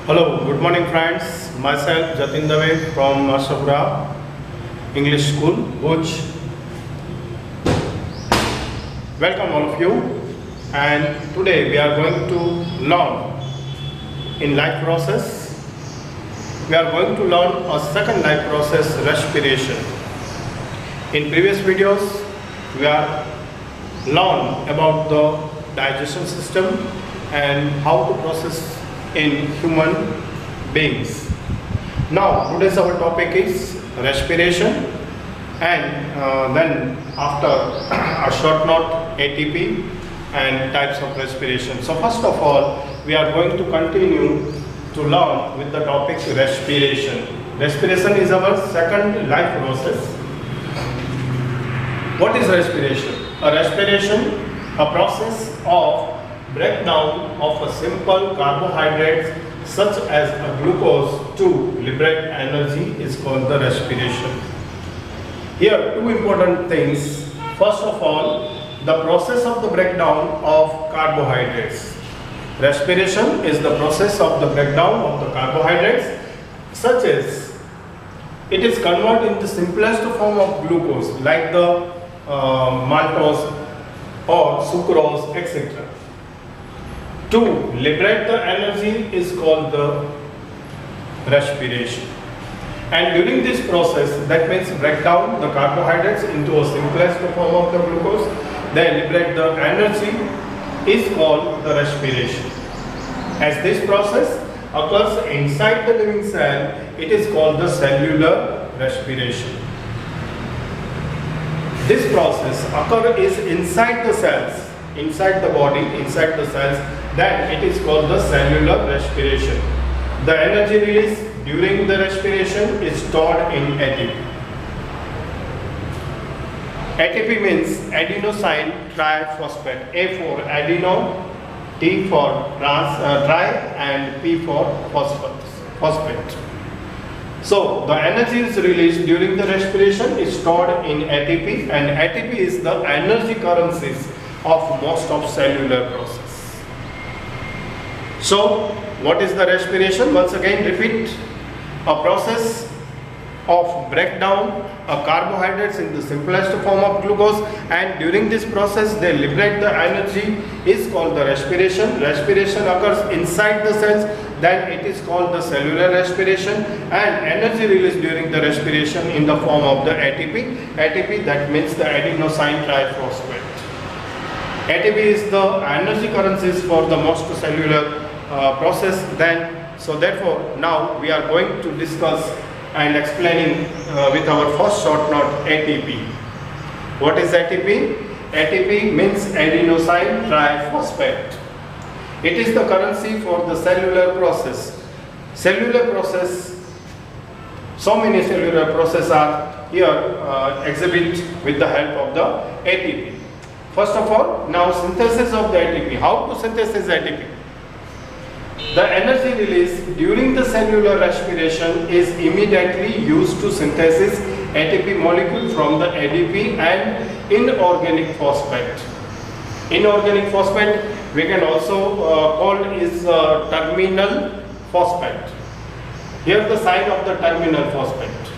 Hello, good morning friends. Myself Jatin Dave from Ashapura English School, Bhuj. Welcome all of you. And today we are going to learn in life process. We are going to learn a second life process, respiration. In previous videos, we are learn about the digestion system and how to process in human beings. Now today's our topic is respiration, and then after a short note ATP and types of respiration. So first of all, we are going to continue to learn with the topic respiration. Respiration is our second life process. What is respiration? A respiration, a process of breakdown of a simple carbohydrates such as a glucose to liberate energy is called the respiration. Here two important things. First of all, the process of the breakdown of carbohydrates. Respiration is the process of the breakdown of the carbohydrates such as it is converted in the simplest form of glucose like the maltose or sucrose, etc. To liberate the energy is called the respiration. And during this process, that means break down the carbohydrates into a simplest form of the glucose, then liberate the energy is called the respiration. As this process occurs inside the living cell, it is called the cellular respiration. This process occurs inside the cells, inside the body, inside the cells, then it is called the cellular respiration. The energy release during the respiration is stored in ATP. ATP means adenosine triphosphate. A for adeno, T for tri, and P for phosphate. So the energy is released during the respiration is stored in ATP, and ATP is the energy currencies of most of cellular process. So what is the respiration? Once again repeat, a process of breakdown of carbohydrates in the simplest form of glucose, and during this process they liberate the energy is called the respiration. Respiration occurs inside the cells, then it is called the cellular respiration, and energy released during the respiration in the form of the ATP. ATP, that means the adenosine triphosphate. ATP is the energy currencies for the most cellular process. So therefore now we are going to discuss and explaining with our first short note ATP. What is ATP? ATP means adenosine triphosphate. It is the currency for the cellular process. Cellular process, so many cellular processes are here exhibit with the help of the ATP. First of all, now synthesis of the ATP. How to synthesize ATP? The energy release during the cellular respiration is immediately used to synthesize ATP molecule from the ADP and inorganic phosphate. Inorganic phosphate we can also call is terminal phosphate. Here the sign of the terminal phosphate.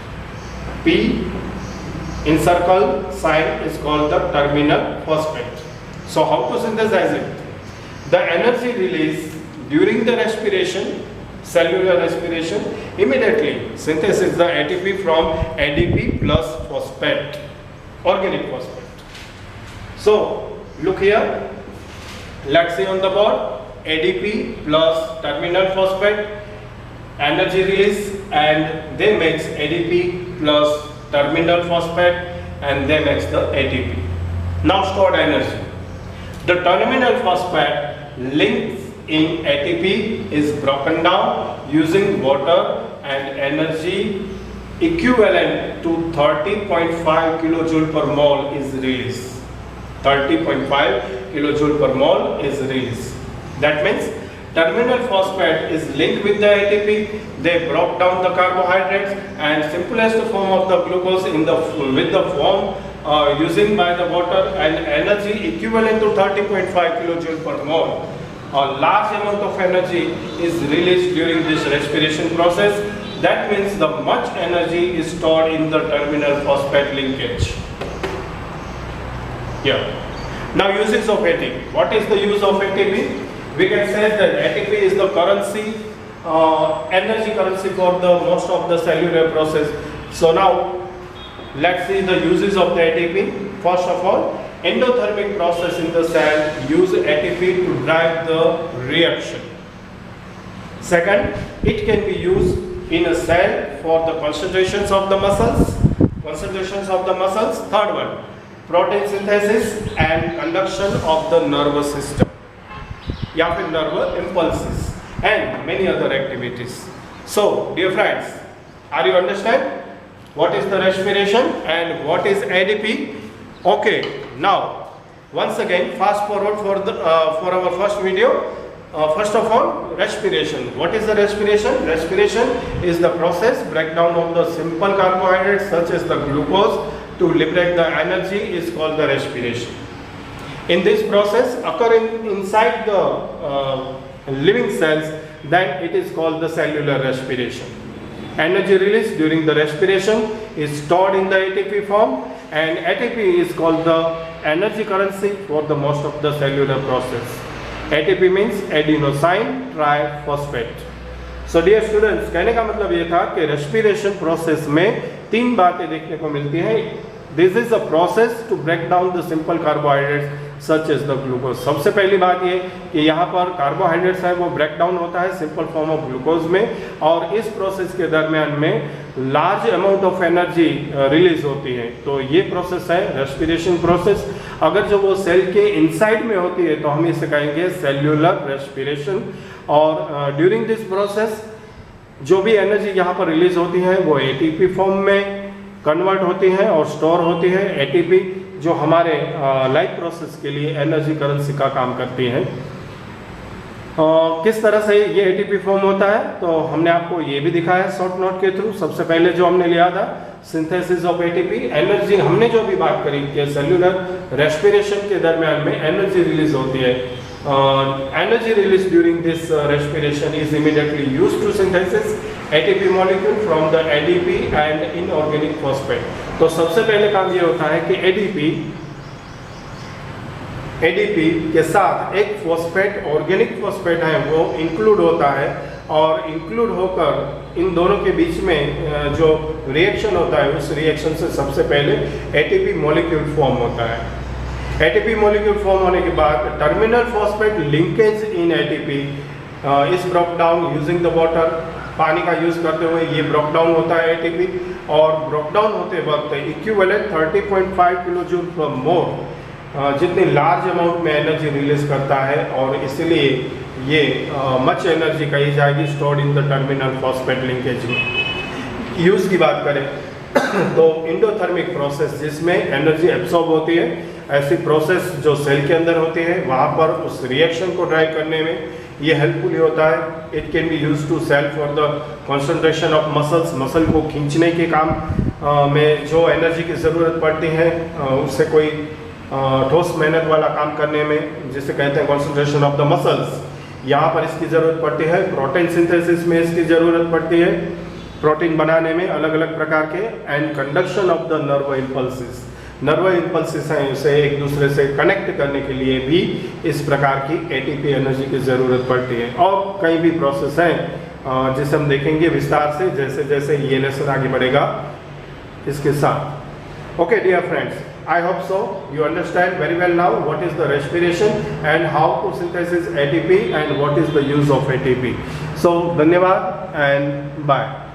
P in circle sign is called the terminal phosphate. So how to synthesize it? The energy release during the respiration, cellular respiration, immediately synthesis the ATP from ADP plus phosphate, organic phosphate. So look here, let's see on the board, ADP plus terminal phosphate, energy release, and they makes ADP plus terminal phosphate, and they makes the ATP. Now stored energy. The terminal phosphate links in ATP is broken down using water, and energy equivalent to 30.5 kilojoule per mole is released. 30.5 kilojoule per mole is released. That means terminal phosphate is linked with the ATP. They broke down the carbohydrates and simplest form of the glucose in the with the form using by the water, and energy equivalent to 30.5 kilojoule per mole. a large amount of energy is released during this respiration process. That means the much energy is stored in the terminal phosphate linkage. Yeah. Now uses of ATP. What is the use of ATP? We can say that ATP is the currency, energy currency for the most of the cellular process. So now let's see the uses of the ATP. First of all, endothermic process in the cell use ATP to drive the reaction. Second, it can be used in a cell for the concentrations of the muscles. Third one, protein synthesis and conduction of the nervous system, या फिर nerve impulses and many other activities. So, dear friends, are you understand what is the respiration and what is ADP? Okay, now once again fast forward for our first video. First of all, respiration. What is the respiration? Respiration is the process breakdown of the simple carbohydrates such as the glucose to liberate the energy is called the respiration. In this process occurring inside the living cells, then it is called the cellular respiration. Energy released during the respiration is stored in the ATP form, and ATP is called the energy currency for the most of the cellular process. ATP means adenosine triphosphate. So dear students, कहने का मतलब ये था कि respiration process में तीन बातें देखने को मिलती हैं. This is a process to break down the simple carbohydrates such as the glucose. सबसे पहली बात ये कि यहाँ पर कार्बोहाइड्रेट्स है वो ब्रेक डाउन होता है सिंपल फॉर्म ऑफ ग्लूकोज में, और इस प्रोसेस के दरमियान में large amount of energy release होती है. तो ये प्रोसेस है रेस्पिरेशन प्रोसेस. अगर जो वो सेल के इनसाइड में होती है तो हम इसे कहेंगे सेल्यूलर रेस्पिरेशन. और ड्यूरिंग दिस प्रोसेस जो भी एनर्जी यहाँ पर रिलीज होती है वो एटीपी फॉर्म में कन्वर्ट होती है और स्टोर होती है. एटीपी जो हमारे लाइफ प्रोसेस के लिए एनर्जी करेंसी का काम करती है. किस तरह से ये एटीपी फॉर्म होता है तो हमने आपको ये भी दिखाया शॉर्ट नोट के थ्रू. सबसे पहले जो हमने लिया था सिंथेसिस ऑफ एटीपी. एनर्जी हमने जो भी बात करी कि सेल्यूलर रेस्पिरेशन के दरमियान में एनर्जी रिलीज होती है. Energy released during this respiration is immediately used to synthesis ATP molecule from the ADP and inorganic phosphate. तो सबसे पहले काम ये होता है कि ADP के साथ एक फॉस्फेट ऑर्गेनिक फॉस्फेट है वो इंक्लूड होता है, और इंक्लूड होकर इन दोनों के बीच में जो रिएक्शन होता है उस रिएक्शन से सबसे पहले ATP मॉलिक्यूल फॉर्म होता है. ATP मॉलिक्यूल फॉर्म होने के बाद terminal phosphate linkage in ATP is broke down using the water. पानी का यूज करते हुए ये ब्रोक डाउन होता है ATP, और ब्रोक डाउन होते वक्त इक्विवेलेंट 30.5 किलोजूल पर मोल जितनी लार्ज अमाउंट में एनर्जी रिलीज करता है, और इसलिए ये मच एनर्जी कही जाएगी stored in the terminal phosphate linkage में. यूज की बात करें तो इंडोथर्मिक प्रोसेस जिसमें एनर्जी एब्सॉर्ब होती है, ऐसी प्रोसेस जो सेल के अंदर होती है वहाँ पर उस रिएक्शन को ड्राइव करने में ये हेल्पफुल होता है. It can be use to cell for the concentration of muscles. Muscle को खींचने के काम में जो एनर्जी की ज़रूरत पड़ती है उससे कोई ठोस मेहनत वाला काम करने में जिसे कहते हैं कंसंट्रेशन ऑफ द मसल्स, यहाँ पर इसकी ज़रूरत पड़ती है. प्रोटीन सिंथेसिस में इसकी ज़रूरत पड़ती है, प्रोटीन बनाने में अलग अलग प्रकार के. And conduction of the nerve impulses. Nerve impulses हैं उसे एक दूसरे से कनेक्ट करने के लिए भी इस प्रकार की एटीपी एनर्जी की ज़रूरत पड़ती है. और कई भी प्रोसेस हैं जिसे हम देखेंगे विस्तार से जैसे जैसे ये लेसन आगे बढ़ेगा इसके साथ. Okay dear friends, I hope so you understand very well now what is the respiration and how to synthesize ATP and what is the use of ATP. So धन्यवाद and bye.